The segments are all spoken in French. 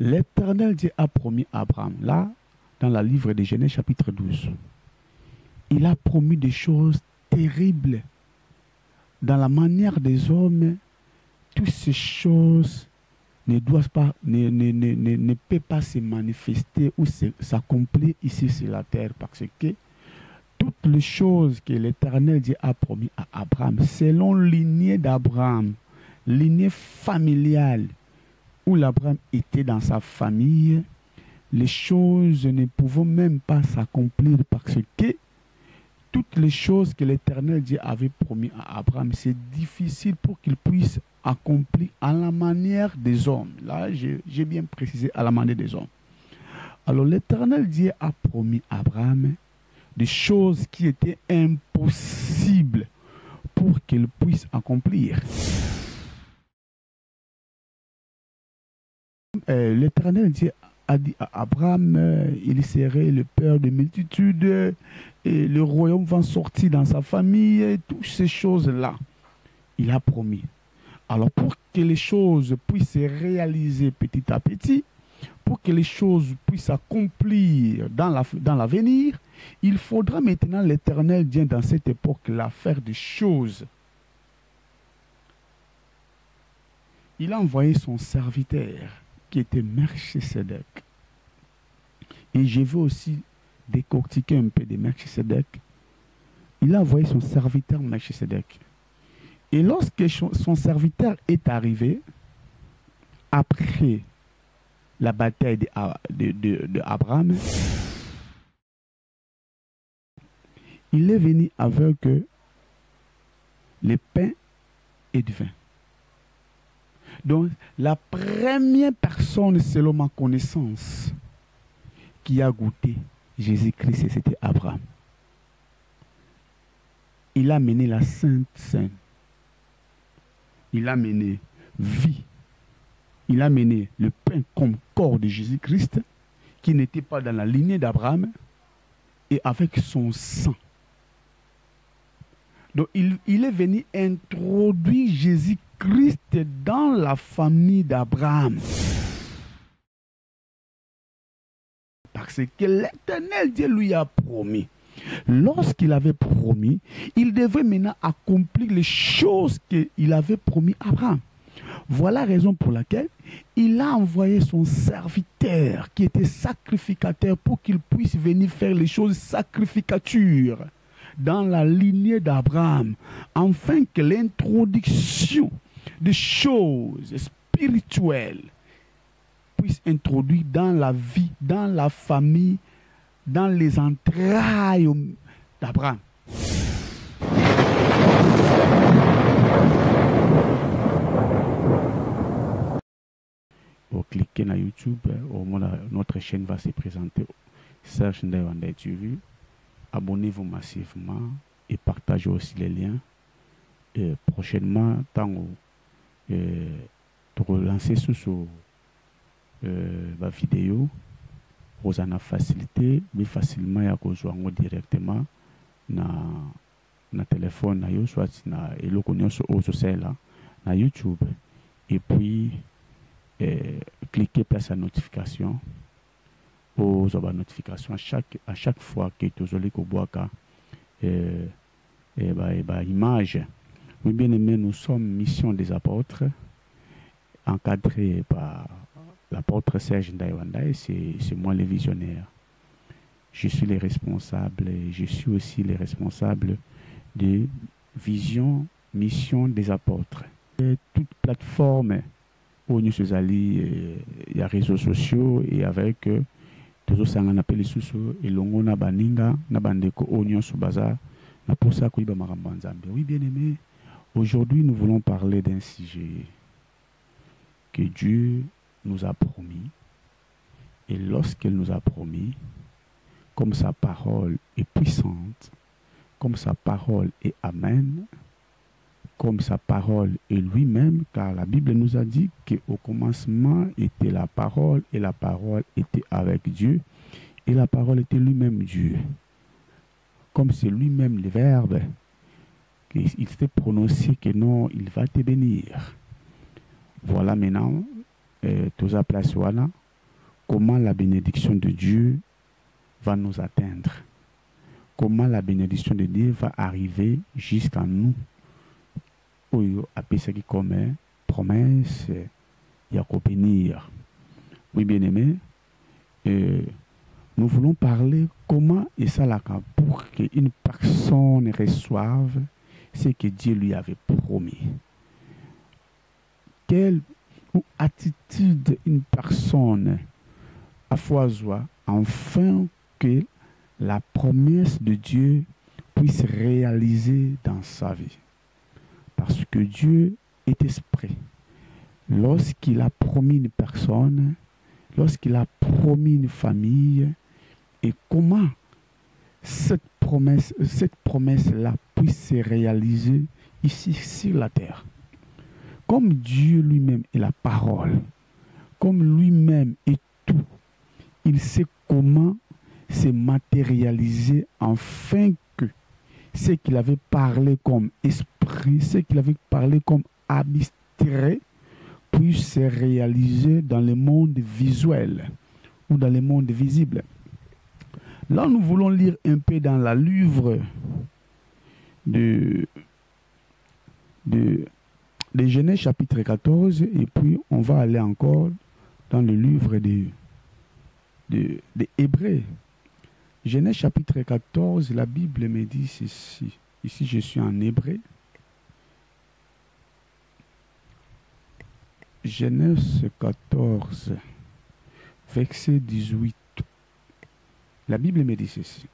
l'Éternel Dieu a promis à Abraham, là, dans le livre de Genèse chapitre 12, il a promis des choses terribles. Dans la manière des hommes, toutes ces choses ne doivent pas, ne peuvent pas se manifester ou s'accomplir ici sur la terre, parce que toutes les choses que l'Éternel Dieu a promis à Abraham, selon la lignée d'Abraham, lignée familiale, où l'Abraham était dans sa famille, les choses ne pouvaient même pas s'accomplir parce que toutes les choses que l'Éternel Dieu avait promis à Abraham, c'est difficile pour qu'il puisse accomplir à la manière des hommes. Là, j'ai bien précisé à la manière des hommes. Alors, l'Éternel Dieu a promis à Abraham des choses qui étaient impossibles pour qu'il puisse accomplir. L'Éternel Dieu a dit à Abraham, il serait le père de multitudes, et le royaume va sortir dans sa famille, et toutes ces choses-là, il a promis. Alors pour que les choses puissent se réaliser petit à petit, pour que les choses puissent s'accomplir dans l'avenir, il faudra maintenant l'Éternel Dieu dans cette époque-là faire des choses. Il a envoyé son serviteur qui était Melchisedec. Et je veux aussi décortiquer un peu de Melchisedec. Il a envoyé son serviteur Melchisedec. Et lorsque son serviteur est arrivé, après la bataille d'Abraham, il est venu avec le pain et du vin. Donc, la première personne, selon ma connaissance, qui a goûté Jésus-Christ, c'était Abraham. Il a mené la Sainte Seine. Il a mené vie. Il a mené le pain comme corps de Jésus-Christ, qui n'était pas dans la lignée d'Abraham, et avec son sang. Donc, il est venu introduire Jésus-Christ dans la famille d'Abraham. Parce que l'Éternel Dieu lui a promis. Lorsqu'il avait promis, il devait maintenant accomplir les choses qu'il avait promis à Abraham. Voilà la raison pour laquelle il a envoyé son serviteur qui était sacrificateur pour qu'il puisse venir faire les choses sacrificatures dans la lignée d'Abraham, afin que l'introduction des choses spirituelles puisse introduire dans la vie, dans la famille, dans les entrailles d'Abraham. Vous cliquez sur YouTube, au moment notre chaîne va se présenter. Serge Ndaye TV. Abonnez-vous massivement et partagez aussi les liens. Et prochainement, tant que relancer sur la vidéo, vous en avez facilité, mais facilement, il y a directement na téléphone, soit na YouTube. Et puis, cliquez sur la notification. Aux notifications à chaque fois que tu as image. Oui, bien aimé, nous sommes Mission des Apôtres, encadré par l'apôtre Serge Ndaye, c'est moi le visionnaire. Je suis le responsable et je suis aussi le responsable de Vision, Mission des Apôtres. Et toute plateforme où nous sommes allés, il y a réseaux sociaux et avec toujours ça on appelle les sous et longo na baninga na bandeko oignon sous bazar na pour ça kuiba makambo nzambe. Oui bien aimé, aujourd'hui nous voulons parler d'un sujet que Dieu nous a promis, et lorsqu'il nous a promis, comme sa parole est puissante, comme sa parole est amen, comme sa parole est lui-même, car la Bible nous a dit qu'au commencement était la parole, et la parole était avec Dieu, et la parole était lui-même Dieu. Comme c'est lui-même le Verbe, il s'est prononcé que non, il va te bénir. Voilà maintenant, tous à place voilà, comment la bénédiction de Dieu va nous atteindre. Comment la bénédiction de Dieu va arriver jusqu'à nous. Oyo appelle ça comme promesse, il y a qu'à bénir. Oui, bien aimé, nous voulons parler comment et ça là pour qu'une personne reçoive ce que Dieu lui avait promis. Quelle attitude une personne à foisoir afin que la promesse de Dieu puisse réaliser dans sa vie. Parce que Dieu est esprit. Lorsqu'il a promis une personne, lorsqu'il a promis une famille, et comment cette promesse-là puisse se réaliser ici sur la terre. Comme Dieu lui-même est la parole, comme lui-même est tout, il sait comment se matérialiser afin que ce qu'il avait parlé comme esprit, ce qu'il avait parlé comme abstrait, puisse se réaliser dans le monde visuel ou dans le monde visible. Là, nous voulons lire un peu dans la livre de Genèse chapitre 14 et puis on va aller encore dans le livre des Hébreux. Genèse chapitre 14, la Bible me dit ceci. Ici, je suis en hébreu. Genèse 14, verset 18. La Bible me dit ceci.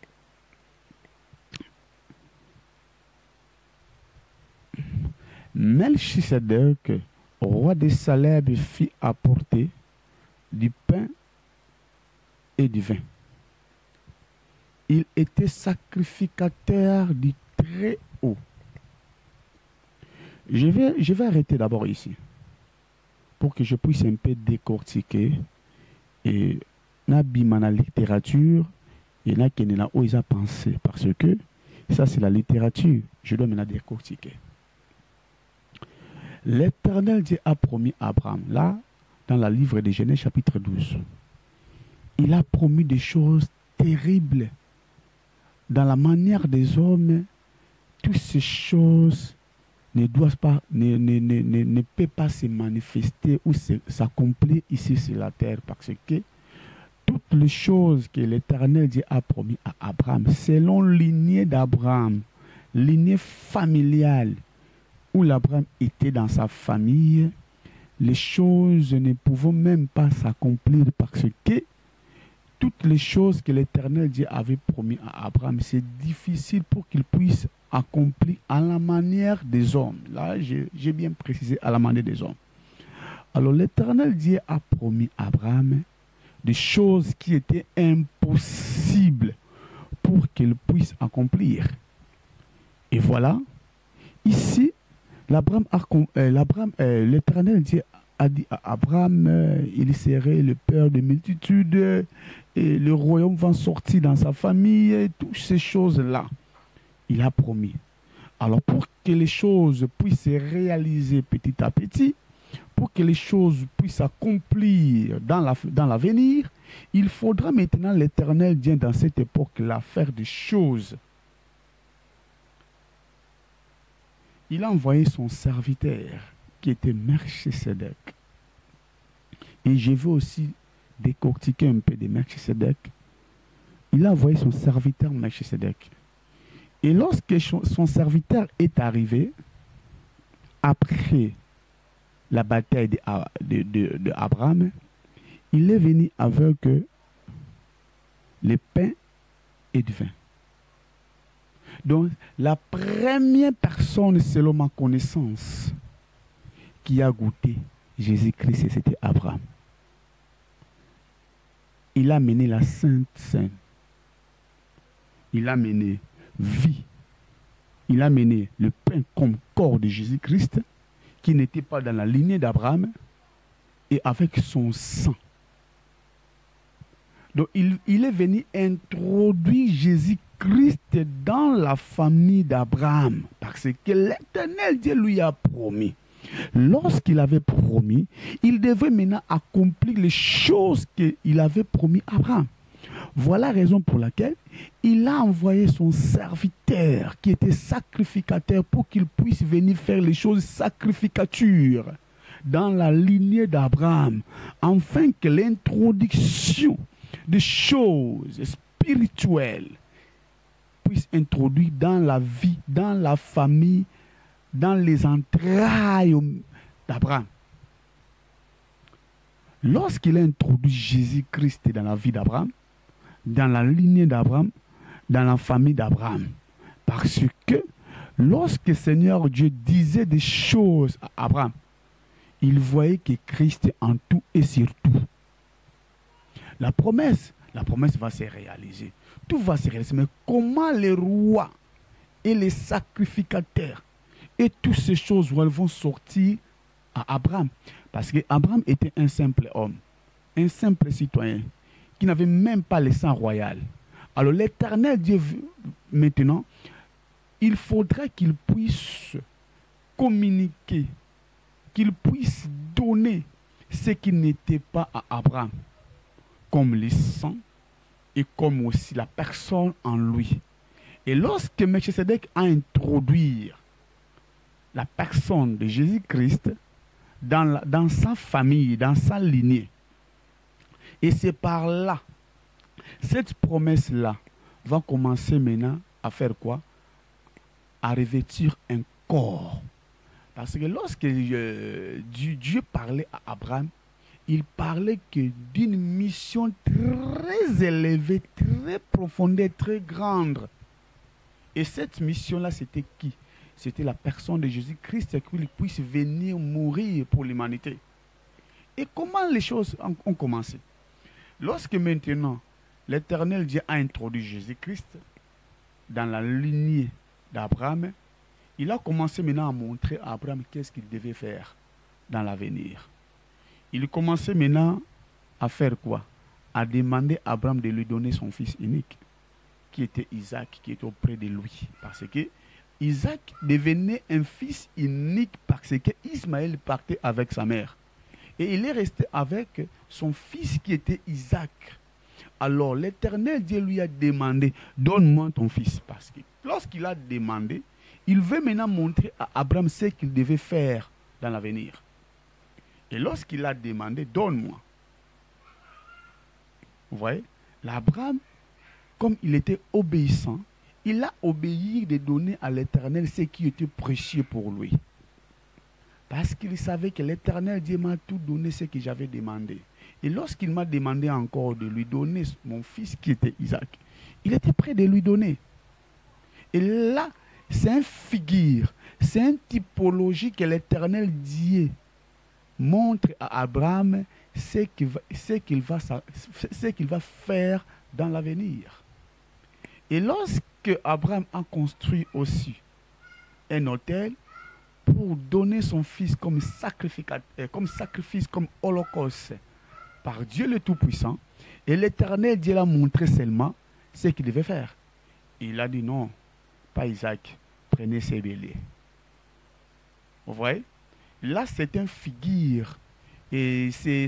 Melchisedec, roi des Salem, fit apporter du pain et du vin. Il était sacrificateur du Très-Haut. Je vais arrêter d'abord ici pour que je puisse un peu décortiquer et n'abîmer la littérature et n'a qui n'a pas pensé parce que ça c'est la littérature. Je dois maintenant décortiquer. L'Éternel Dieu a promis à Abraham, là, dans le livre de Genèse chapitre 12, il a promis des choses terribles. Dans la manière des hommes, toutes ces choses ne peuvent pas se manifester ou s'accomplir ici sur la terre parce que toutes les choses que l'Éternel Dieu a promis à Abraham, selon lignée d'Abraham, lignée familiale, où l'Abraham était dans sa famille, les choses ne pouvaient même pas s'accomplir parce que toutes les choses que l'Éternel Dieu avait promis à Abraham, c'est difficile pour qu'il puisse accomplir à la manière des hommes. Là, j'ai bien précisé à la manière des hommes. Alors, l'Éternel Dieu a promis à Abraham des choses qui étaient impossibles pour qu'il puisse accomplir. Et voilà, ici, l'Éternel Dieu a dit à Abraham, il serait le père de multitudes, et le royaume va sortir dans sa famille, et toutes ces choses-là, il a promis. Alors pour que les choses puissent se réaliser petit à petit, pour que les choses puissent s'accomplir dans l'avenir, il faudra maintenant l'Éternel Dieu dans cette époque-là faire des choses. Il a envoyé son serviteur qui était Melchisedec. Et je veux aussi décortiquer un peu de Melchisedec. Il a envoyé son serviteur Melchisedec. Et lorsque son serviteur est arrivé, après la bataille d'Abraham, il est venu avec le pain et du vin. Donc, la première personne, selon ma connaissance, qui a goûté Jésus-Christ, c'était Abraham. Il a mené la Sainte Seine. Il a mené vie. Il a mené le pain comme corps de Jésus-Christ, qui n'était pas dans la lignée d'Abraham, et avec son sang. Donc, il est venu introduire Jésus-Christ dans la famille d'Abraham, parce que l'Éternel Dieu lui a promis. Lorsqu'il avait promis, il devait maintenant accomplir les choses qu'il avait promis à Abraham. Voilà la raison pour laquelle il a envoyé son serviteur qui était sacrificateur pour qu'il puisse venir faire les choses sacrificatures dans la lignée d'Abraham, afin que l'introduction des choses spirituelles puisse introduire dans la vie, dans la famille, dans les entrailles d'Abraham. Lorsqu'il a introduit Jésus-Christ dans la vie d'Abraham, dans la lignée d'Abraham, dans la famille d'Abraham, parce que lorsque le Seigneur Dieu disait des choses à Abraham, il voyait que Christ est en tout et surtout. La promesse va se réaliser. Tout va se réaliser. Mais comment les rois et les sacrificateurs et toutes ces choses vont sortir à Abraham? Parce qu'Abraham était un simple homme, un simple citoyen, qui n'avait même pas le sang royal. Alors l'Éternel Dieu, maintenant, il faudrait qu'il puisse communiquer, qu'il puisse donner ce qui n'était pas à Abraham, comme le sang et comme aussi la personne en lui. Et lorsque Melchisedec a introduit la personne de Jésus-Christ dans sa famille, dans sa lignée, et c'est par là, cette promesse-là va commencer maintenant à faire quoi? À revêtir un corps. Parce que lorsque Dieu parlait à Abraham, il parlait que d'une mission très élevée, très profonde, très grande. Et cette mission-là, c'était qui? C'était la personne de Jésus-Christ, qu'il puisse venir mourir pour l'humanité. Et comment les choses ont commencé? Lorsque maintenant, l'Éternel Dieu a introduit Jésus-Christ dans la lignée d'Abraham, il a commencé maintenant à montrer à Abraham qu'est-ce qu'il devait faire dans l'avenir. Il commençait maintenant à faire quoi? À demander à Abraham de lui donner son fils unique, qui était Isaac, qui était auprès de lui. Parce que Isaac devenait un fils unique parce que Ismaël partait avec sa mère. Et il est resté avec son fils qui était Isaac. Alors l'Éternel Dieu lui a demandé, donne-moi ton fils. Parce que lorsqu'il a demandé, il veut maintenant montrer à Abraham ce qu'il devait faire dans l'avenir. Et lorsqu'il a demandé, donne-moi. Vous voyez, l'Abraham, comme il était obéissant, il a obéi de donner à l'Éternel ce qui était précieux pour lui. Parce qu'il savait que l'Éternel Dieu m'a tout donné ce que j'avais demandé. Et lorsqu'il m'a demandé encore de lui donner mon fils qui était Isaac, il était prêt de lui donner. Et là, c'est une figure, c'est une typologie que l'Éternel Dieu montre à Abraham ce qu'il va faire dans l'avenir. Et lorsque Abraham a construit aussi un autel pour donner son fils comme sacrifice, comme holocauste par Dieu le Tout-Puissant, et l'Éternel Dieu l'a montré seulement ce qu'il devait faire. Il a dit non, pas Isaac, prenez ses béliers. Vous voyez? Là, c'est une figure. Et c'est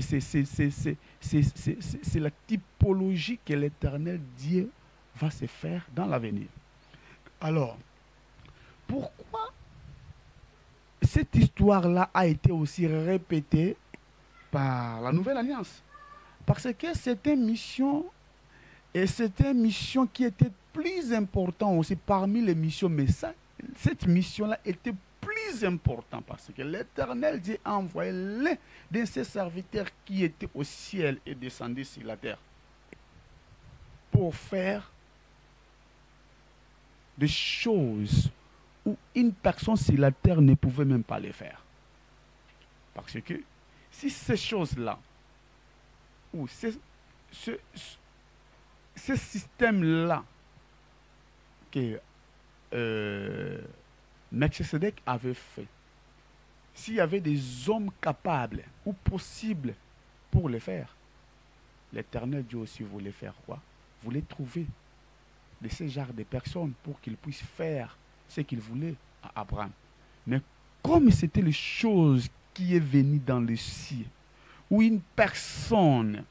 la typologie que l'Éternel Dieu va se faire dans l'avenir. Alors, pourquoi cette histoire-là a été aussi répétée par la Nouvelle Alliance? Parce que c'était une mission, et c'était une mission qui était plus importante aussi parmi les missions. Mais ça, cette mission-là était plus importante parce que l'Éternel Dieu a envoyé l'un de ses serviteurs qui était au ciel et descendu sur la terre pour faire des choses où une personne sur la terre ne pouvait même pas les faire. Parce que si ces choses-là, ou ce système-là que Melchisedec avait fait, s'il y avait des hommes capables ou possibles pour le faire, l'Éternel Dieu aussi voulait faire quoi? Voulait trouver de ce genre de personnes pour qu'ils puissent faire ce qu'il voulait à Abraham. Mais comme c'était les choses qui est venues dans le ciel, où une personne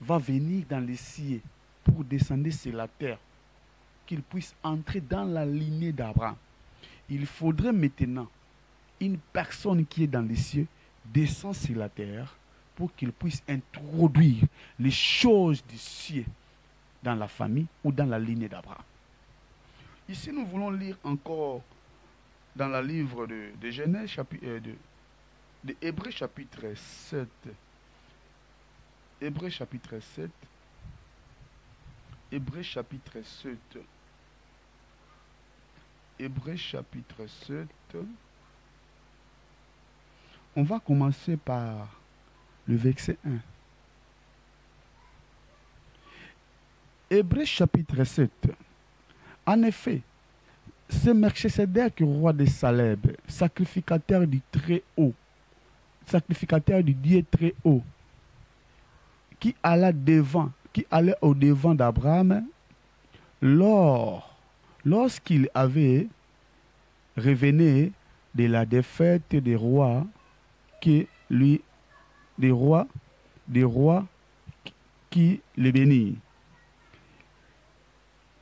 va venir dans le ciel pour descendre sur la terre, qu'il puisse entrer dans la lignée d'Abraham. Il faudrait maintenant une personne qui est dans les cieux descend sur la terre pour qu'il puisse introduire les choses du ciel dans la famille ou dans la lignée d'Abraham. Ici, nous voulons lire encore dans le livre de Genèse, de Hébreux chapitre 7. Hébreux chapitre 7. Hébreux chapitre 7. Hébreux chapitre 7. On va commencer par le verset 1. Hébreux chapitre 7. En effet, c'est Melchisedec, roi de Salem, sacrificateur du Très-Haut, sacrificateur du Dieu Très-Haut, qui allait au devant d'Abraham lorsqu'il avait revenu de la défaite des rois qui le bénirent,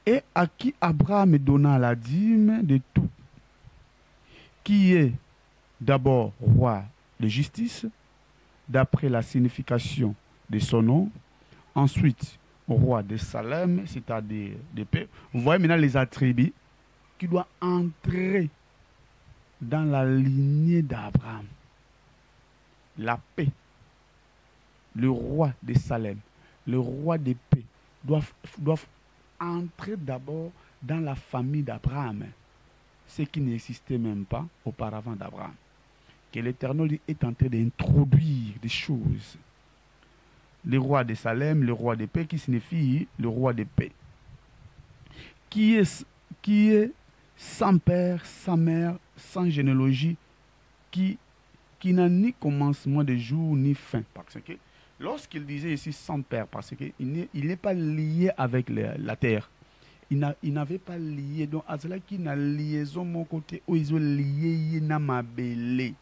et à qui Abraham donna la dîme de tout, qui est d'abord roi de justice, d'après la signification de son nom, ensuite roi de Salem, c'est-à-dire de paix. Vous voyez maintenant les attributs qui doivent entrer dans la lignée d'Abraham. La paix, le roi de Salem, le roi de paix doivent entrer d'abord dans la famille d'Abraham, ce qui n'existait même pas auparavant d'Abraham. Que l'Éternel est en train d'introduire des choses. Le roi de Salem, le roi de paix, qui signifie le roi de paix, qui est sans père, sans mère, sans généalogie, qui n'a ni commencement de jour ni fin. Parce que lorsqu'il disait ici sans père, parce qu'il n'est pas lié avec la terre. Il n'avait pas lié. Donc, à cela qui n'a liaison mon côté, où ils ont lié, il n'a ma belé.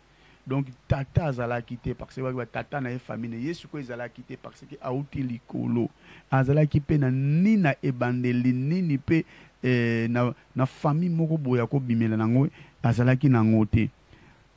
Donc, tata azala quitté parce que tata na famille, yesu ko azala quitté parce que a outi likolo. Azala qui pe na ni na ebandeli ni pe na famille moko boya ko bimela nango azala ki nangote.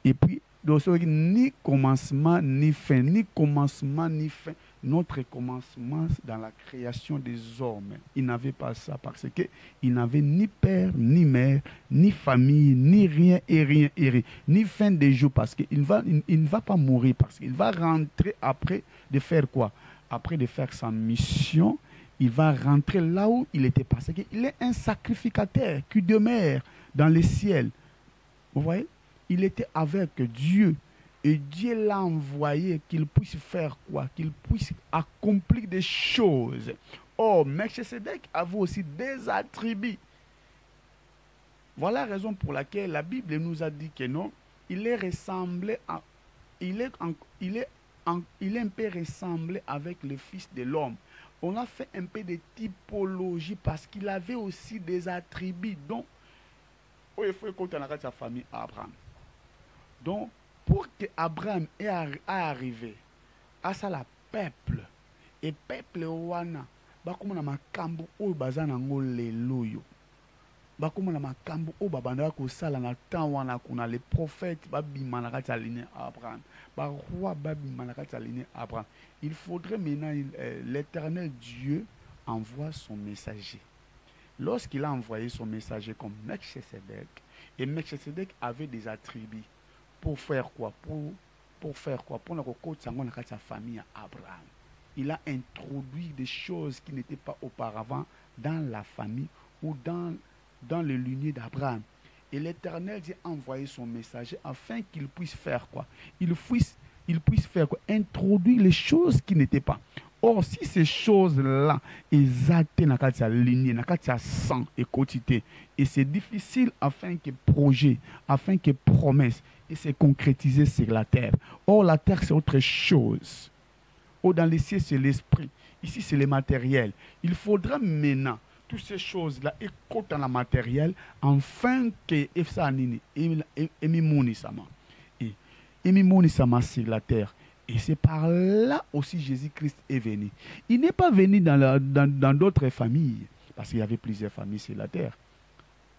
Et puis donc, ni commencement ni fin, ni commencement ni fin. Notre commencement dans la création des hommes, il n'avait pas ça parce qu'il n'avait ni père, ni mère, ni famille, ni rien et rien et rien, ni fin des jours parce qu'il ne va pas mourir parce qu'il va rentrer après de faire quoi? Après de faire sa mission, il va rentrer là où il était parce qu'il est un sacrificateur qui demeure dans le ciel. Vous voyez? Il était avec Dieu. Et Dieu l'a envoyé qu'il puisse faire quoi? Qu'il puisse accomplir des choses. Or, Melchisedec avait aussi des attributs. Voilà la raison pour laquelle la Bible nous a dit que non, il est ressemblé à, il est un peu ressemblé avec le Fils de l'homme. On a fait un peu de typologie parce qu'il avait aussi des attributs. Donc, il faut qu'on arrête sa famille à Abraham. Donc, pour que Abraham ait arrivé à ça la peuple et peuple wana bakoma na makambo oyo baza nango lelo yo bakoma na makambo oyo babanda ko sala na temps wana kuna les prophètes babima na kati ya lignée Abraham ba roi babima na kati ya lignée Abraham. Il faudrait maintenant l'Éternel Dieu envoie son messager. Lorsqu'il a envoyé son messager comme Melchisedec, et Melchisedec avait des attributs. Pour faire quoi? Pour faire quoi? Pour sa famille à Abraham. Il a introduit des choses qui n'étaient pas auparavant dans la famille ou dans le lignée d'Abraham. Et l'Éternel a envoyé son messager afin qu'il puisse faire quoi? Il puisse faire quoi? Introduire les choses qui n'étaient pas. Or, si ces choses-là, ils atteignent la lignée, la sang et quotité, et c'est difficile afin que projet, afin que promesse, et c'est concrétisé sur la terre. Or, la terre, c'est autre chose. Or, dans les cieux, c'est l'esprit. Ici, c'est le matériel. Il faudra maintenant toutes ces choses-là, et dans la matériel, afin que ça nini, et sur la terre. Et c'est par là aussi Jésus-Christ est venu. Il n'est pas venu dans d'autres familles, parce qu'il y avait plusieurs familles sur la terre.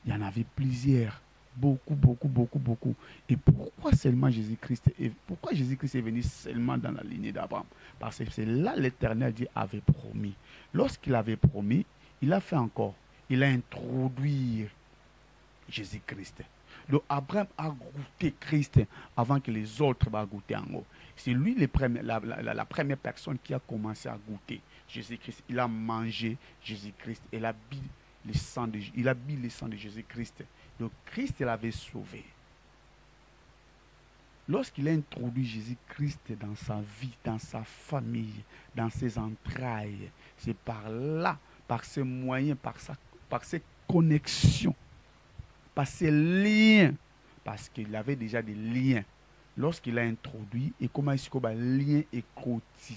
Il y en avait plusieurs, beaucoup, beaucoup, beaucoup, beaucoup. Et pourquoi seulement Jésus-Christ est venu seulement dans la lignée d'Abraham? Parce que c'est là l'Éternel Dieu avait promis. Lorsqu'il avait promis, il a fait encore. Il a introduit Jésus-Christ. Donc Abraham a goûté Christ avant que les autres va goûter en haut. C'est lui la première personne qui a commencé à goûter Jésus-Christ. Il a mangé Jésus-Christ. Il a bu le sang de Jésus-Christ. Donc Christ l'avait sauvé. Lorsqu'il a introduit Jésus-Christ dans sa vie, dans sa famille, dans ses entrailles, c'est par là, par ses moyens, par ses connexions, par ses liens, parce qu'il avait déjà des liens. Lorsqu'il a introduit, et comment est-ce que lien est côté,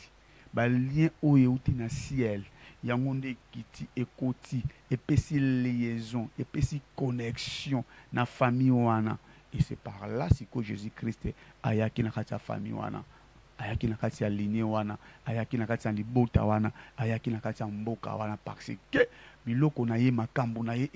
lien au et au ciel, il y a un qui est côté, et puis si liaison, et puis si connexion dans la famille wana. Et c'est par là que Jésus-Christ ayaki na kati ya famille wana, ayaki na kati ya lignée wana, ayaki na kati ya libota wana, ayaki na kati ya mboka wana, parce que biloko na ye makambo na ye